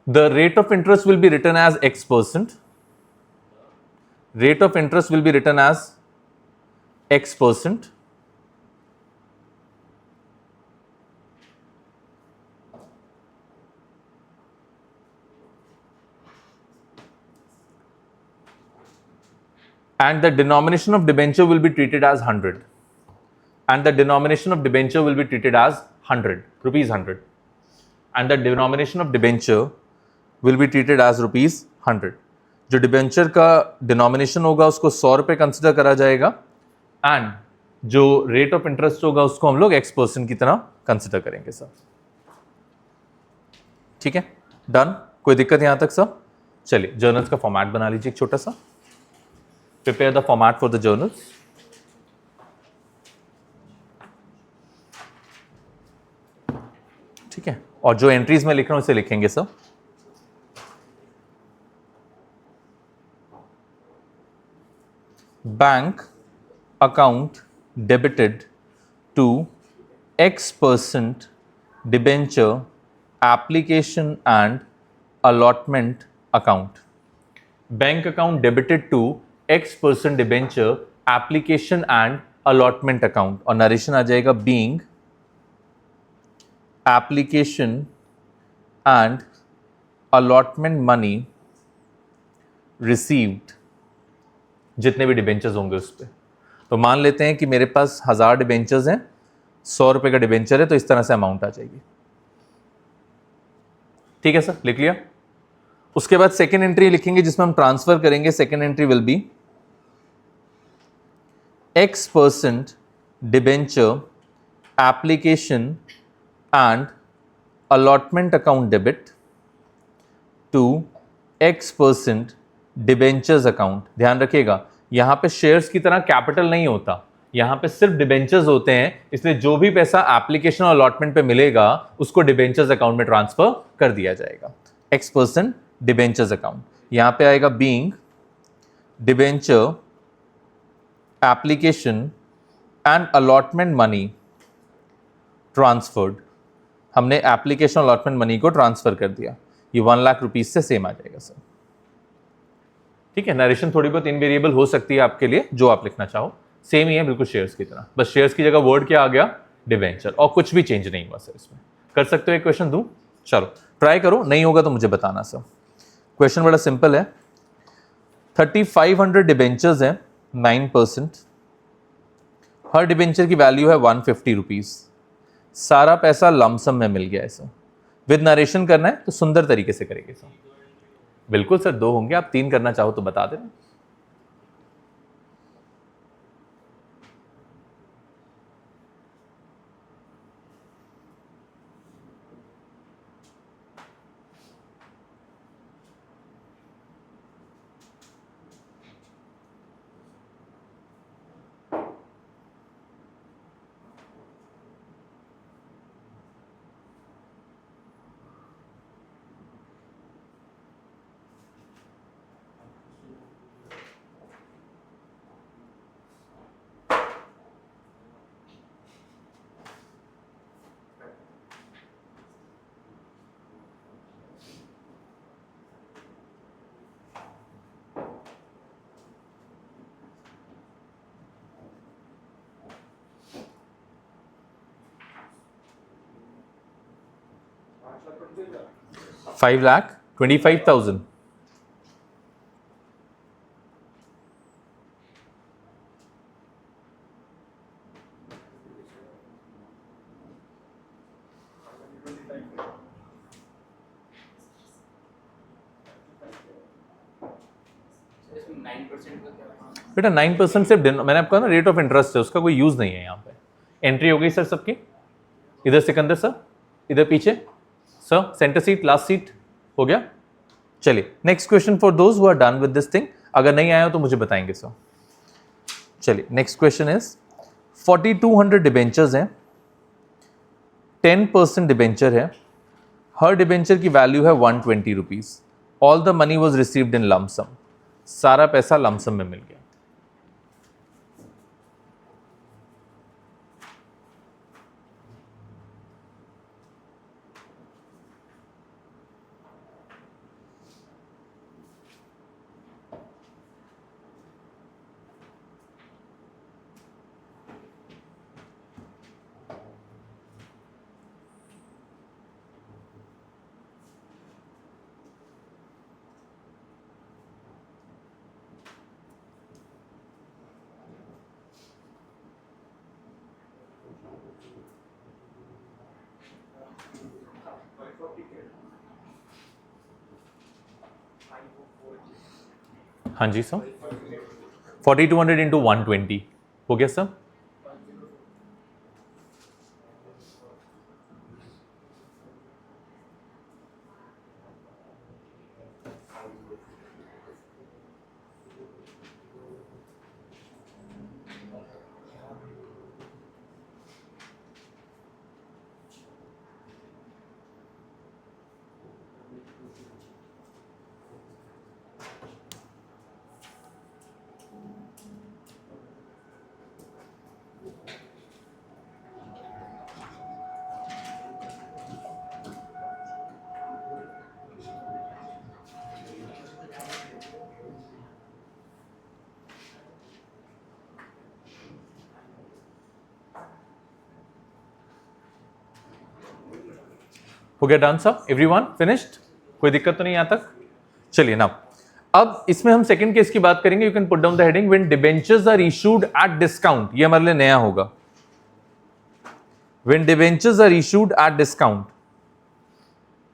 the rate of interest will be written as X%. Rate of interest will be written as X%. And the denomination of debenture will be treated as 100. And the denomination of debenture will be treated as 100, rupees 100. And the denomination of debenture will be treated as rupees 100. जो debenture का denomination होगा उसको 100 रुपए consider करा जाएगा, and जो rate of interest होगा उसको हम लोग X% की तरह कंसिडर करेंगे सर। ठीक है, डन, कोई दिक्कत यहां तक सर? चलिए जर्नल्स का फॉर्मेट बना लीजिए एक छोटा सा, prepare the format for the journals. ठीक है, और जो एंट्रीज में लिख रहा हूं इसे लिखेंगे sir. Bank account debited to X% debenture application and allotment account. Bank account debited to X% debenture application and allotment account, और नरेशन आ जाएगा being application and allotment money received, जितने भी डिबेंचर्स होंगे उस पर। तो मान लेते हैं कि मेरे पास 1000 डिबेंचर्स हैं, 100 रुपए का डिबेंचर है, तो इस तरह से अमाउंट आ जाएगी। ठीक है सर, लिख लिया। उसके बाद सेकेंड एंट्री लिखेंगे जिसमें हम ट्रांसफर करेंगे। Second entry will be X% debenture application and allotment account debit to X% debentures account. ध्यान रखिएगा यहां पे शेयर्स की तरह कैपिटल नहीं होता, यहां पे सिर्फ डिबेंचर्स होते हैं, इसलिए जो भी पैसा एप्लीकेशन और अलॉटमेंट पे मिलेगा उसको डिबेंचर्स अकाउंट में ट्रांसफर कर दिया जाएगा। X% डिबेंचर्स अकाउंट, यहां पे आएगा being debenture application and allotment money transferred. हमने एप्लीकेशन अलॉटमेंट मनी को ट्रांसफर कर दिया, ये 1 लाख रुपीज से सेम आ जाएगा सर। ठीक है, नरेशन थोड़ी बहुत इन वेरिएबल हो सकती है आपके लिए, जो आप लिखना चाहो सेम ही है बिल्कुल शेयर्स की तरह, बस शेयर्स की जगह वर्ड क्या आ गया, डिबेंचर, और कुछ भी चेंज नहीं हुआ सर इसमें। कर सकते हो एक क्वेश्चन दूं? चलो ट्राई करो, नहीं होगा तो मुझे बताना सर। क्वेश्चन बड़ा सिंपल है। 3500 डिबेंचर्स हैं 9%, हर डिबेंचर की वैल्यू है 150 रुपीज, सारा पैसा लमसम में मिल गया है सर। विद नरेशन करना है तो सुंदर तरीके से करेंगे सर। बिल्कुल सर, 2 होंगे, आप 3 करना चाहो तो बता देना। $5,25,000। बेटा 9% सिर्फ मैंने आपको ना रेट ऑफ इंटरेस्ट है, उसका कोई यूज नहीं है यहाँ पे। एंट्री हो गई सर सबकी, इधर सिकंदर सर, इधर पीछे sir, centre seat, last seat, हो गया। चलिए next question for those who are done with this thing, अगर नहीं आया हो तो मुझे बताएंगे सर। चलिए नेक्स्ट क्वेश्चन इज 4200 डिबेंचर्स हैं, 10% डिबेंचर है, हर डिबेंचर की वैल्यू है 120 rupees, all the money was received in lump sum, सारा पैसा लमसम में मिल गया। हाँ जी सर, 4200 इंटू 120 हो गया सर। हो गया डन सब, एवरीवन फिनिश्ड, कोई दिक्कत तो नहीं यहां तक? चलिए ना, अब इसमें हम सेकंड केस की बात करेंगे। You can put down the heading when debentures are issued at discount. ये हमारे लिए नया होगा, when debentures are issued at discount,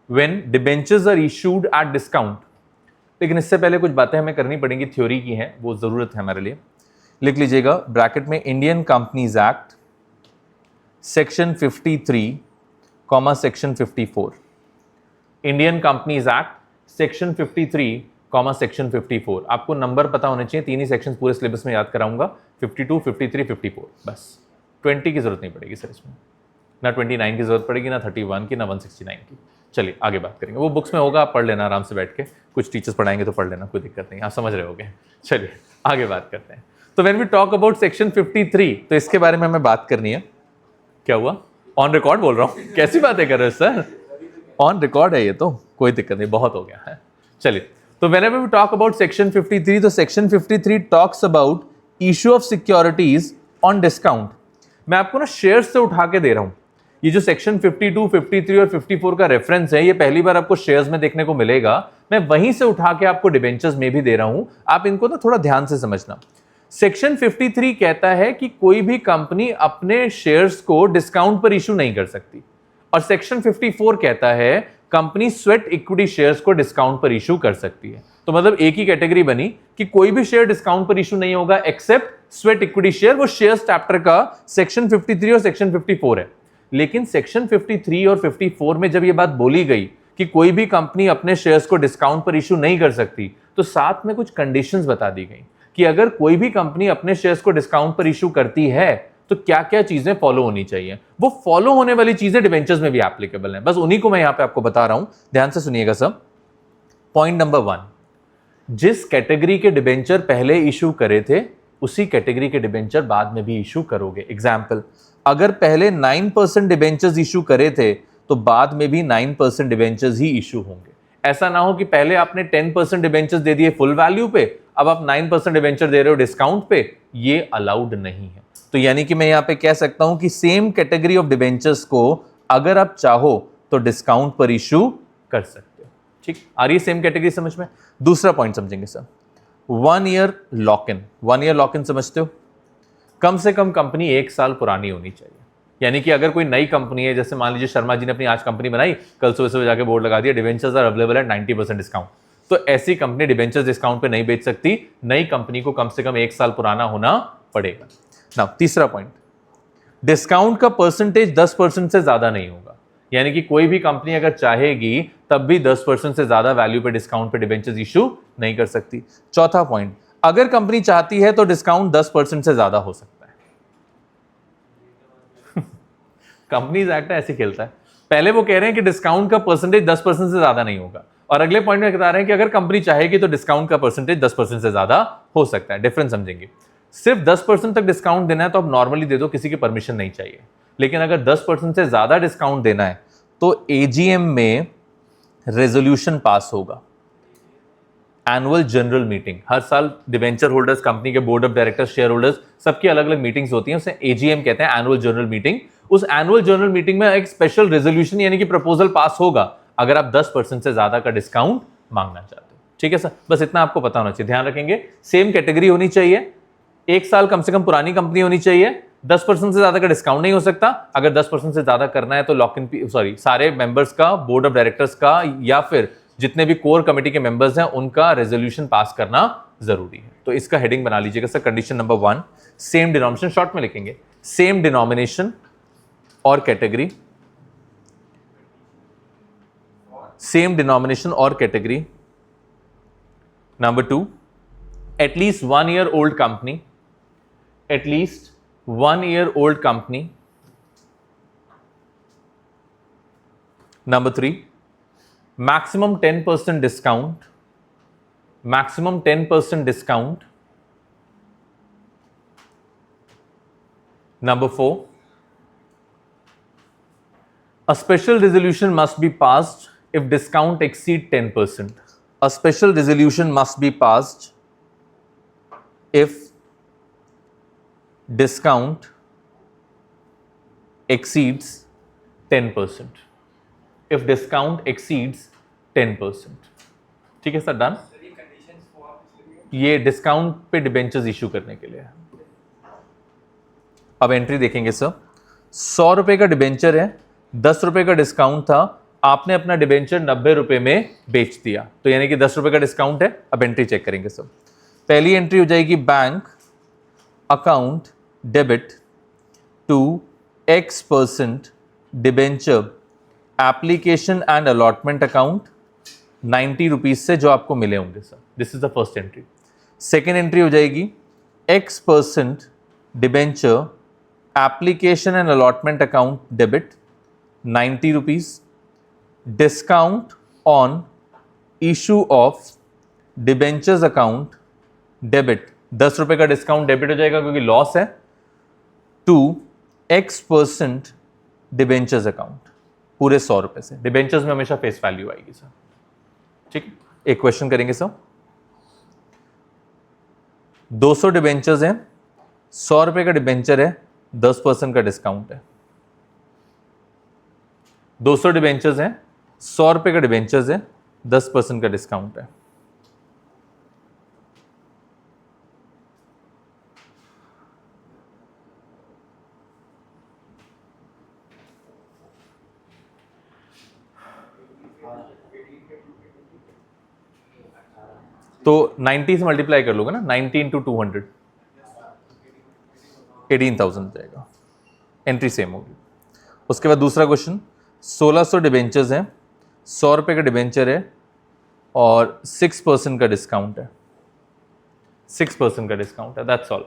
when debentures are issued at discount. लेकिन इससे पहले कुछ बातें हमें करनी पड़ेंगी, थ्योरी की हैं, वो जरूरत है हमारे लिए। लिख लीजिएगा ब्रैकेट में Indian companies act section 53 comma section 54। Indian companies act section 53 comma section 54। आपको नंबर पता होने चाहिए, तीन ही सेक्शन पूरे सिलेबस में याद कराऊंगा, 52, 53, 54, बस 20 की जरूरत नहीं पड़ेगी सर इसमें, ना 29 की जरूरत पड़ेगी, ना 31 की, ना 169 की। चलिए आगे बात करेंगे, वो बुक्स में होगा, आप पढ़ लेना आराम से बैठ के, कुछ टीचर्स पढ़ाएंगे तो पढ़ लेना, कोई दिक्कत नहीं, आप समझ रहे होगे। चलिए आगे बात करते हैं। तो when we talk about section 53, तो इसके बारे में हमें बात करनी है। क्या हुआ? ऑन रिकॉर्ड बोल रहा हूं, कैसी बातें कर रहे हो सर? ऑन रिकॉर्ड है ये तो, कोई दिक्कत नहीं, बहुत हो गया है। चलिए, तो whenever we talk about section 53, तो section 53 talks about issue of securities on discount। मैं आपको ना शेयर्स से उठा के दे रहा हूं। ये जो सेक्शन 52, 53 और 54 का रेफरेंस है, ये पहली बार आपको शेयर्स में देखने को मिलेगा। मैं वहीं से उठा के आपको डिबेंचर्स में भी दे रहा हूं, आप इनको ना थोड़ा ध्यान से समझना। सेक्शन 53 कहता है कि कोई भी कंपनी अपने शेयर्स को डिस्काउंट पर इशू नहीं कर सकती, और सेक्शन 54 कहता है कंपनी स्वेट इक्विटी शेयर्स को डिस्काउंट पर इशू कर सकती है। तो मतलब एक ही कैटेगरी बनी कि कोई भी शेयर डिस्काउंट पर इशू नहीं होगा एक्सेप्ट स्वेट इक्विटी शेयर, वो शेयर्स चैप्टर का सेक्शन 53 और सेक्शन 54 है। लेकिन सेक्शन 53 और 54 में जब ये बात बोली गई कि कोई भी कंपनी अपने शेयर्स को डिस्काउंट पर इशू नहीं कर सकती, तो साथ में कुछ कंडीशंस बता दी गई कि अगर कोई भी कंपनी अपने शेयर्स को डिस्काउंट पर इशू करती है तो क्या क्या चीजें फॉलो होनी चाहिए। वो फॉलो होने वाली चीजें डिबेंचर्स में भी एप्लीकेबल हैं, बस उन्हीं को मैं यहां पे आपको बता रहा हूं, ध्यान से सुनिएगा सब। पॉइंट नंबर 1, जिस कैटेगरी के डिबेंचर पहले इशू करे थे उसी कैटेगरी के डिबेंचर बाद में भी इशू करोगे। एग्जाम्पल, अगर पहले 9% डिबेंचर्स इशू करे थे तो बाद में भी 9% डिबेंचर्स ही इशू होंगे। ऐसा ना हो कि पहले आपने 10% डिबेंचर्स दे दिए फुल वैल्यू पे, अब आप 9% डिबेंचर दे रहे हो डिस्काउंट पे, ये अलाउड नहीं है। तो यानी कि मैं यहां पे कह सकता हूं कि सेम कैटेगरी ऑफ डिबेंचर्स को अगर आप चाहो तो डिस्काउंट पर इशू कर सकते हो। ठीक, आ रही है सेम कैटेगरी समझ में? दूसरा पॉइंट समझेंगे sir, 1 ear lock in. 1 ear lock in समझते हो? कम से कम कंपनी 1 साल पुरानी होनी चाहिए। यानी कि अगर कोई नई कंपनी है, जैसे मान लीजिए शर्मा जी ने अपनी आज कंपनी बनाई, कल सुबह सुबह जाके बोर्ड लगा दिया debentures are available at 90% discount, तो ऐसी कंपनी डिबेंचर्स डिस्काउंट पे नहीं बेच सकती। नई कंपनी को कम से कम 1 साल पुराना होना पड़ेगा। नाउ तीसरा पॉइंट, डिस्काउंट का परसेंटेज 10% से ज्यादा नहीं होगा। यानी कि कोई भी कंपनी अगर चाहेगी तब भी 10% से ज्यादा वैल्यू पे डिस्काउंट पे डिबेंचर्स इशू नहीं कर सकती। चौथा पॉइंट, अगर कंपनी चाहती है तो डिस्काउंट 10% से ज्यादा हो सकता है। कंपनीज एक्ट ऐसे खेलता है, पहले वो कह रहे हैं कि डिस्काउंट का परसेंटेज 10% से ज्यादा नहीं होगा, और अगले पॉइंट में बता रहे हैं कि अगर कंपनी चाहेगी तो डिस्काउंट का परसेंटेज 10% से ज्यादा हो सकता है। डिफरेंस समझेंगे, सिर्फ 10% तक डिस्काउंट देना है तो आप नॉर्मली दे दो, किसी की परमिशन नहीं चाहिए। लेकिन अगर 10% से ज्यादा डिस्काउंट देना है तो एजीएम में रेजोल्यूशन पास होगा। एनुअल जनरल मीटिंग, हर साल डिवेंचर होल्डर्स, कंपनी के board of directors, share holders, सबकी अलग अलग मीटिंग्स होती हैं, उसे एजीएम कहते हैं, एनुअल जनरल मीटिंग। उस एनुअल जनरल मीटिंग में एक स्पेशल रेजोल्यूशन यानी कि प्रपोजल पास होगा अगर आप 10% से ज्यादा का डिस्काउंट मांगना चाहते हो। ठीक है सर, बस इतना आपको पता होना चाहिए। ध्यान रखेंगे, सेम कैटेगरी होनी चाहिए, 1 साल कम से कम पुरानी कंपनी होनी चाहिए, 10% से ज्यादा का डिस्काउंट नहीं हो सकता। अगर 10% से ज्यादा करना है तो लॉक इन सारे मेंबर्स का, बोर्ड ऑफ डायरेक्टर्स का, या फिर जितने भी कोर कमेटी के मेंबर्स हैं उनका रेजोल्यूशन पास करना जरूरी है। तो इसका हेडिंग बना लीजिएगा sir, condition number 1, same denomination, short में लिखेंगे, सेम डिनोमिनेशन और कैटेगरी, सेम डिनोमिनेशन और category number 2, at least 1 year old company, at least 1 year old company. Number 3, maximum 10% discount, maximum 10% discount. Number 4, a special resolution must be passed if discount exceed 10%. A special resolution must be passed if discount exceeds 10%. If discount exceeds 10%. ठीक है sir, done. ये discount पे debentures issue करने के लिए है. अब entry देखेंगे सर. 100 रुपए का डिबेंचर है, 10 रुपए का डिस्काउंट था, आपने अपना डिबेंचर 90 रुपए में बेच दिया, तो यानी कि 10 रुपए का डिस्काउंट है. अब एंट्री चेक करेंगे सर. पहली एंट्री हो जाएगी bank account debit to X% debenture application and allotment account 90 rupees से जो आपको मिले होंगे sir. This is the first entry. Second entry हो जाएगी X% debenture application and allotment account debit 90 rupees, discount on issue of debentures account debit 10 रुपए का discount debit हो जाएगा क्योंकि लॉस है, टू X% डिबेंचर्स अकाउंट पूरे 100 रुपए से. डिबेंचर्स में हमेशा फेस वैल्यू आएगी सर. ठीक, एक क्वेश्चन करेंगे सर. 200 डिबेंचर्स हैं, 100 रुपए का डिबेंचर है, 10% का डिस्काउंट है. 200 डिबेंचर्स हैं, 100 रुपए का डिबेंचर्स है, 10% का डिस्काउंट है. तो 90 से मल्टीप्लाई कर लोगे ना, 90 इंटू 200, 18,000 जाएगा. एंट्री सेम होगी. उसके बाद दूसरा क्वेश्चन, 1600 डिबेंचर्स हैं, 100 रुपए का डिबेंचर है और 6% का डिस्काउंट है. 6% का डिस्काउंट है. That's all.